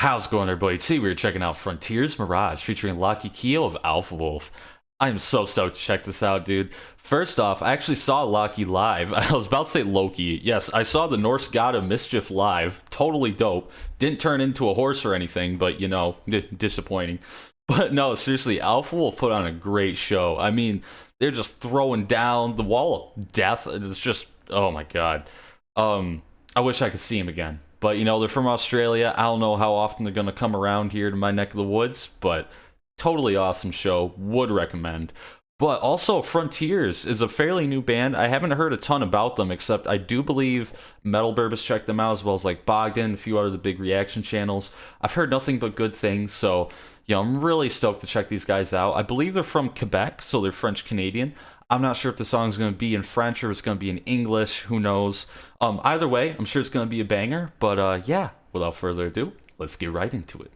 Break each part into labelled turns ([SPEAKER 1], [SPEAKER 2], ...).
[SPEAKER 1] How's it going, everybody? Today we were checking out Frontières Mirage featuring Lochie Keogh of Alpha Wolf. I am so stoked to check this out, dude. First off, I actually saw Lochie live. I was about to say Loki. Yes, I saw the Norse god of mischief live. Totally dope. Didn't turn into a horse or anything, but you know, disappointing. But no, seriously, Alpha Wolf put on a great show. I mean, they're just throwing down the wall of death. It's just, oh my god. I wish I could see him again. But, you know, they're from Australia. I don't know how often they're going to come around here to my neck of the woods, but totally awesome show. Would recommend. But also, Frontières is a fairly new band. I haven't heard a ton about them, except I do believe Metal Burbs checked them out, as well as like Bogdan, a few other the big reaction channels. I've heard nothing but good things, so, you know, I'm really stoked to check these guys out. I believe they're from Quebec, so they're French-Canadian. I'm not sure if the song's going to be in French or if it's going to be in English. Who knows? Either way, I'm sure it's going to be a banger. But yeah, without further ado, let's get right into it.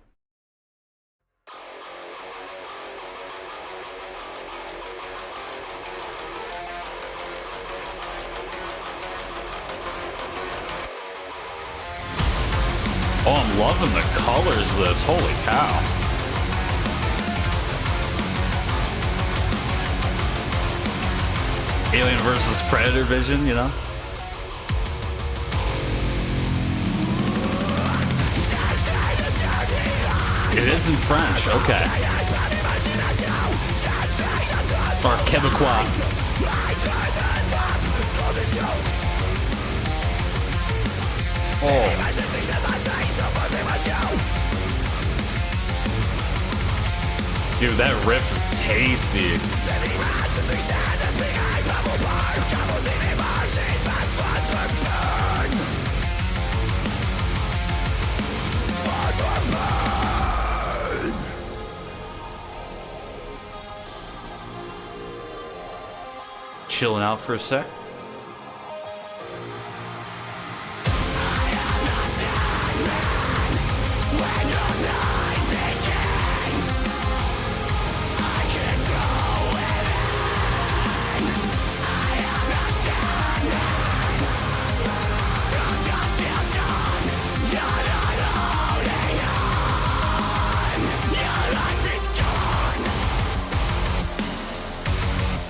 [SPEAKER 1] Oh, I'm loving the colors of this. Holy cow. Alien versus Predator vision, you know? It is in French, okay. Or Quebecois. Oh. Dude, that riff is tasty. Chilling out for a sec.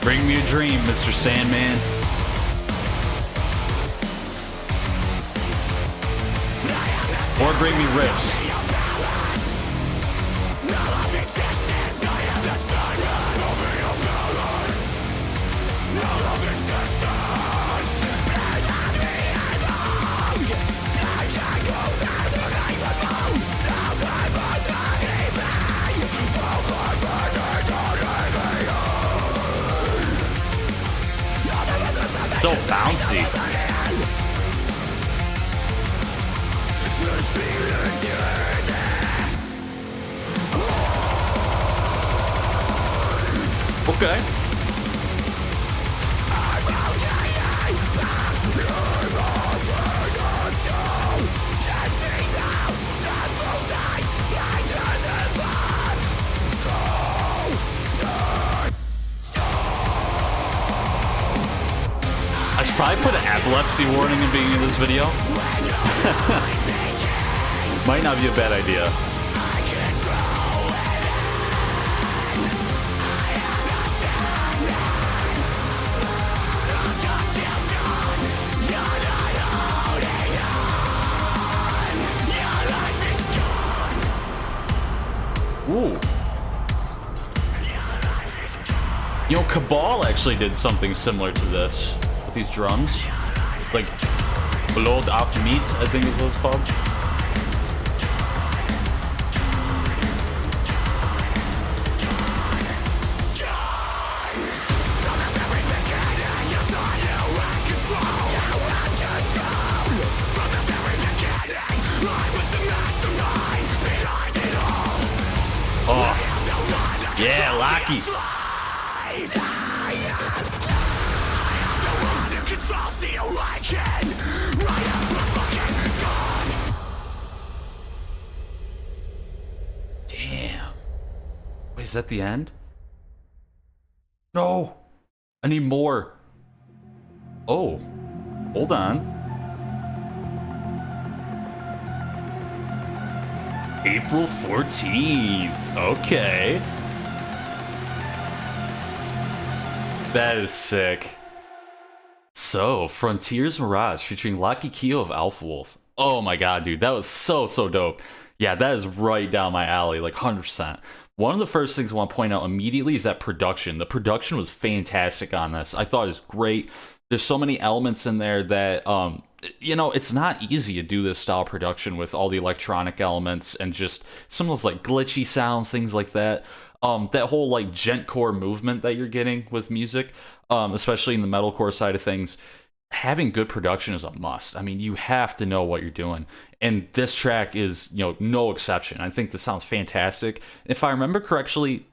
[SPEAKER 1] Bring me a dream, Mr. Sandman. Or bring me riffs. So bouncy. Okay. I should probably put an epilepsy warning in the beginning of this video. Might not be a bad idea. Ooh. You know, Cabal actually did something similar to this. With these drums, like Blood Off Meat, I think is what it's called. Oh, yeah, Lochie. Damn. Wait, is that the end? No! I need more. Oh. Hold on. April 14th. Okay. That is sick. So, Frontiers Mirage featuring Lochie Keogh of Alpha Wolf. Oh my god, dude, that was so dope. Yeah, that is right down my alley, like 100%. One of the first things I want to point out immediately is that production. The production was fantastic on this. I thought it was great. There's so many elements in there that, it's not easy to do this style of production with all the electronic elements and just some of those like glitchy sounds, things like that. That whole like gentcore movement that you're getting with music, especially in the metalcore side of things, having good production is a must. I mean, you have to know what you're doing, and this track is, no exception. I think this sounds fantastic. If I remember correctly,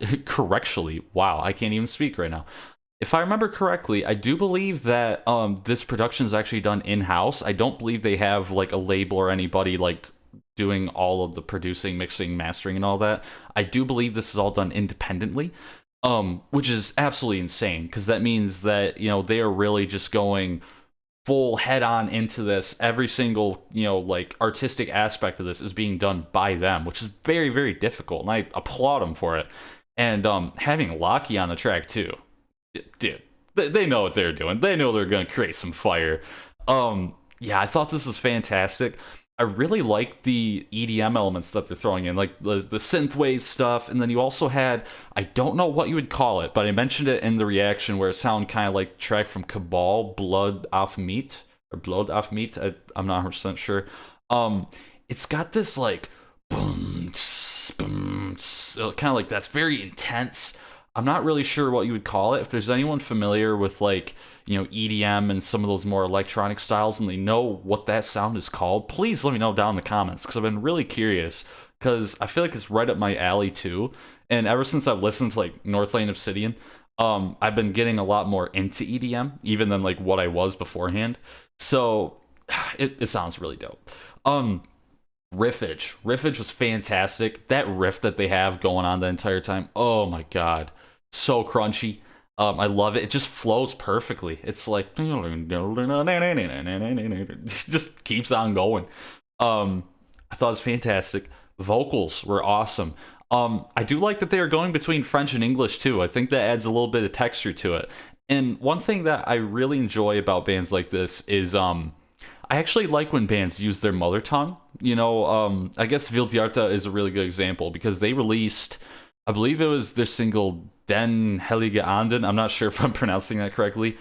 [SPEAKER 1] wow, I can't even speak right now. If I remember correctly, I do believe that this production is actually done in-house. I don't believe they have like a label or anybody like doing all of the producing, mixing, mastering, and all that. I do believe this is all done independently, which is absolutely insane, because that means that, they are really just going full head on into this. Every single, like artistic aspect of this is being done by them, which is very, very difficult, and I applaud them for it. And having Lochie on the track too, dude, they know what they're doing. They know they're gonna create some fire. Yeah, I thought this was fantastic. I really like the EDM elements that they're throwing in, like the synthwave stuff, and then you also had, I don't know what you would call it, but I mentioned it in the reaction where it sounded kind of like the track from Cabal, Blood Off Meat, or Blood Off Meat, I'm not 100% sure. It's got this like, boom, tss, boom, tss, kind of like that's very intense. I'm not really sure what you would call it. If there's anyone familiar with like, EDM and some of those more electronic styles and they know what that sound is called, please let me know down in the comments, because I've been really curious, because I feel like it's right up my alley too. And ever since I've listened to like Northlane Obsidian, I've been getting a lot more into EDM, even than like what I was beforehand. So it sounds really dope. Riffage was fantastic. That riff that they have going on the entire time, oh my god, so crunchy. I love it. It just flows perfectly. It's like just keeps on going. I thought it was fantastic. Vocals were awesome. I do like that they are going between French and English too. I think that adds a little bit of texture to it. And one thing that I really enjoy about bands like this is I actually like when bands use their mother tongue. I guess Vildiarta is a really good example, because they released, I believe it was their single Den Heilige Anden. I'm not sure if I'm pronouncing that correctly.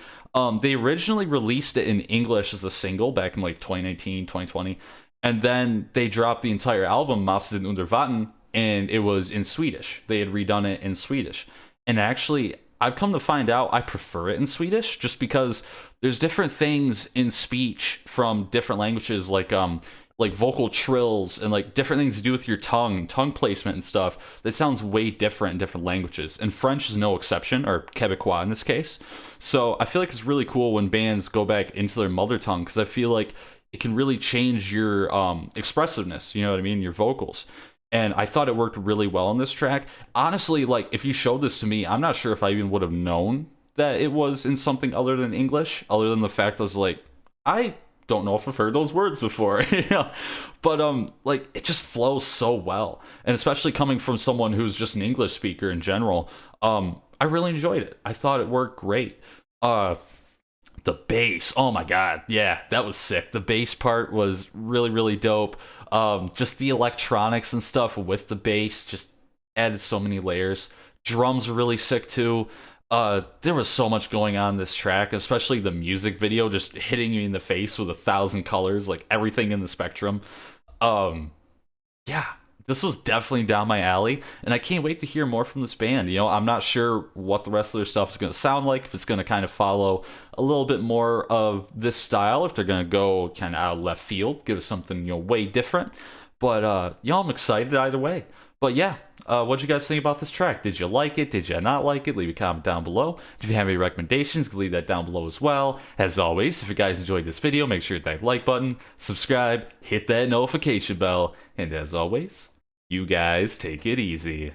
[SPEAKER 1] They originally released it in English as a single back in like 2019, 2020. And then they dropped the entire album, Masken under Vatten, and it was in Swedish. They had redone it in Swedish. And actually, I've come to find out I prefer it in Swedish, just because there's different things in speech from different languages, like vocal trills and like different things to do with your tongue placement and stuff that sounds way different in different languages. And French is no exception, or Quebecois in this case. So I feel like it's really cool when bands go back into their mother tongue, because I feel like it can really change your expressiveness, you know what I mean, your vocals. And I thought it worked really well on this track. Honestly, like, if you showed this to me, I'm not sure if I even would have known that it was in something other than English, other than the fact I was like, I don't know if I've heard those words before. But like, it just flows so well. And especially coming from someone who's just an English speaker in general, I really enjoyed it. I thought it worked great. The bass, oh my god, yeah, that was sick. The bass part was really, really dope. Just the electronics and stuff with the bass just added so many layers. Drums are really sick too. There was so much going on in this track, especially the music video just hitting you in the face with 1,000 colors, like everything in the spectrum. Yeah, this was definitely down my alley, and I can't wait to hear more from this band. I'm not sure what the rest of their stuff is going to sound like, if it's going to kind of follow a little bit more of this style, if they're going to go kind of out of left field, give us something, way different. But, I'm excited either way. But yeah, what'd you guys think about this track? Did you like it? Did you not like it? Leave a comment down below. If you have any recommendations, leave that down below as well. As always, if you guys enjoyed this video, make sure to hit that like button, subscribe, hit that notification bell, and as always, you guys take it easy.